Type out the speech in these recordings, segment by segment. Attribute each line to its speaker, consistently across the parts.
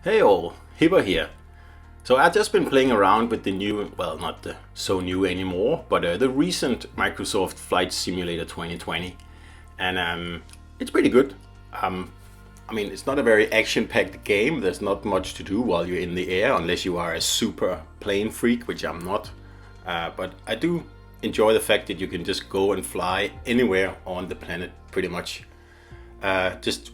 Speaker 1: Hey all, Hibber here. So I've just been playing around with the new, well, not the so new anymore, but the recent Microsoft Flight Simulator 2020, and it's pretty good. I mean, it's not a very action-packed game. There's not much to do while you're in the air, unless you are a super plane freak, which I'm not. But I do enjoy the fact that you can just go and fly anywhere on the planet, pretty much. Just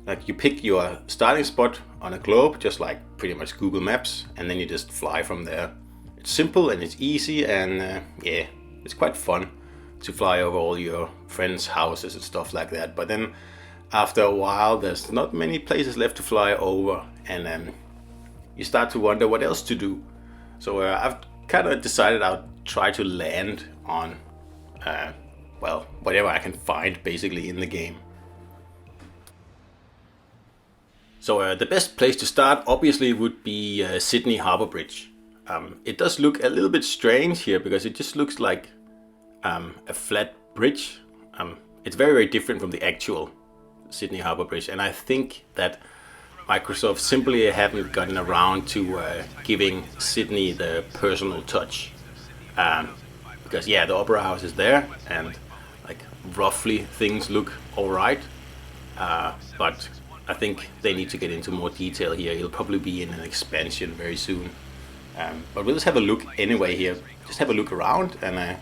Speaker 1: like you pick your starting spot on a globe, just like pretty much Google Maps, and then you just fly from there. It's simple and it's easy, and yeah, it's quite fun to fly over all your friends' houses and stuff like that. But then after a while, there's not many places left to fly over, and you start to wonder what else to do. So I've kind of decided I'll try to land on, well, whatever I can find basically in the game. So the best place to start obviously would be Sydney Harbour Bridge. It does look a little bit strange here because it just looks like a flat bridge. It's very, very different from the actual Sydney Harbour Bridge, and I think that Microsoft simply haven't gotten around to giving Sydney the personal touch. Because yeah, the Opera House is there, and like roughly things look alright, but I think they need to get into more detail here. It'll probably be in an expansion very soon. But we'll just have a look anyway here. Just have a look around, and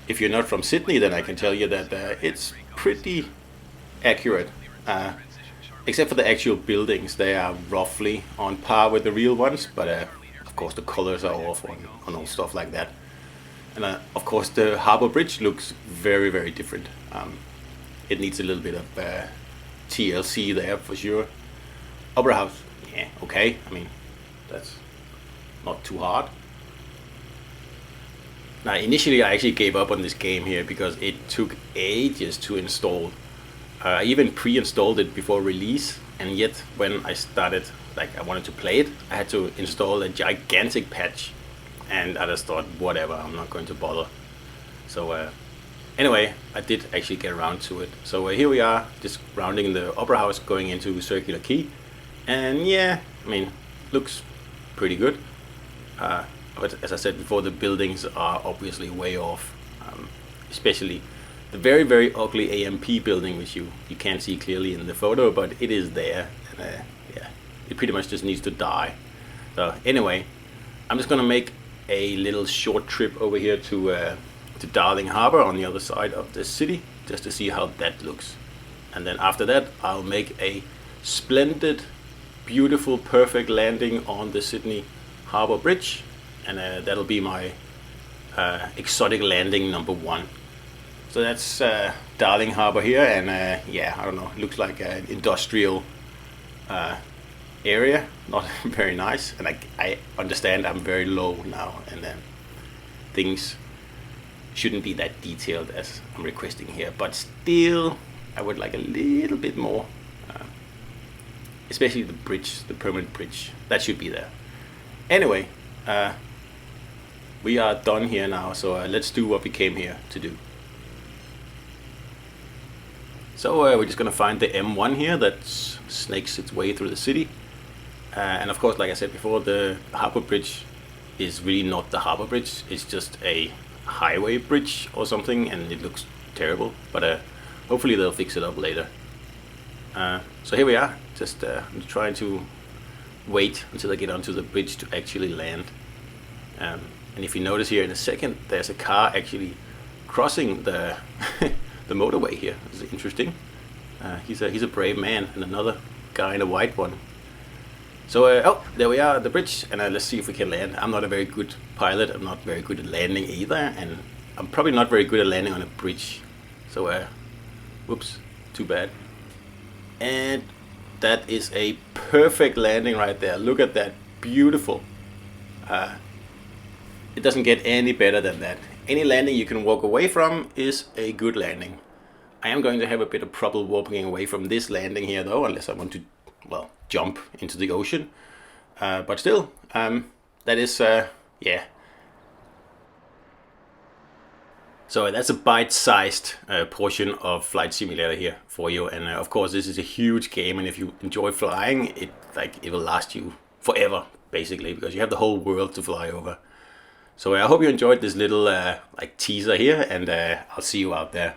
Speaker 1: if you're not from Sydney, then I can tell you that it's pretty accurate. Except for the actual buildings, they are roughly on par with the real ones, but of course the colors are off on all stuff like that. And of course the Harbour Bridge looks very, very different. It needs a little bit of TLC there for sure. Opera House, yeah, okay. I mean, that's not too hard. Now, initially I actually gave up on this game here because it took ages to install. I even pre-installed it before release, and yet when I started, like I wanted to play it, I had to install a gigantic patch, and I just thought, whatever, I'm not going to bother. So anyway, I did actually get around to it. So here we are, just rounding the Opera House, going into Circular Quay, and yeah, I mean, looks pretty good. But as I said before, the buildings are obviously way off, especially the very, very ugly AMP building, which you can't see clearly in the photo, but it is there, and yeah, it pretty much just needs to die. So anyway, I'm just gonna make a little short trip over here to Darling Harbour on the other side of the city, just to see how that looks. And then after that, I'll make a splendid, beautiful, perfect landing on the Sydney Harbour Bridge, and that'll be my exotic landing number 1. So that's Darling Harbour here, and yeah, I don't know, it looks like an industrial area, not very nice, and I understand I'm very low now, and things shouldn't be that detailed as I'm requesting here, but still I would like a little bit more, especially the bridge, the permanent bridge, that should be there. Anyway, we are done here now, so let's do what we came here to do. So we're just gonna find the M1 here that snakes its way through the city, and of course, like I said before, the Harbour Bridge is really not the Harbour Bridge. It's just a highway bridge or something, and it looks terrible, but hopefully they'll fix it up later. So here we are, just I'm trying to wait until I get onto the bridge to actually land. And if you notice here in a second, there's a car actually crossing the the motorway here. This is interesting. He's a brave man, and another guy in a white one. So oh, there we are at the bridge, and let's see if we can land. I'm not a very good pilot. I'm not very good at landing either, and I'm probably not very good at landing on a bridge. So whoops, too bad. And that is a perfect landing right there. Look at that, beautiful. It doesn't get any better than that. Any landing you can walk away from is a good landing. I am going to have a bit of trouble walking away from this landing here though, unless I want to, well, jump into the ocean. But still, that is, yeah. So that's a bite-sized portion of Flight Simulator here for you, and of course this is a huge game, and if you enjoy flying, it will last you forever basically, because you have the whole world to fly over. So I hope you enjoyed this little like teaser here, and I'll see you out there.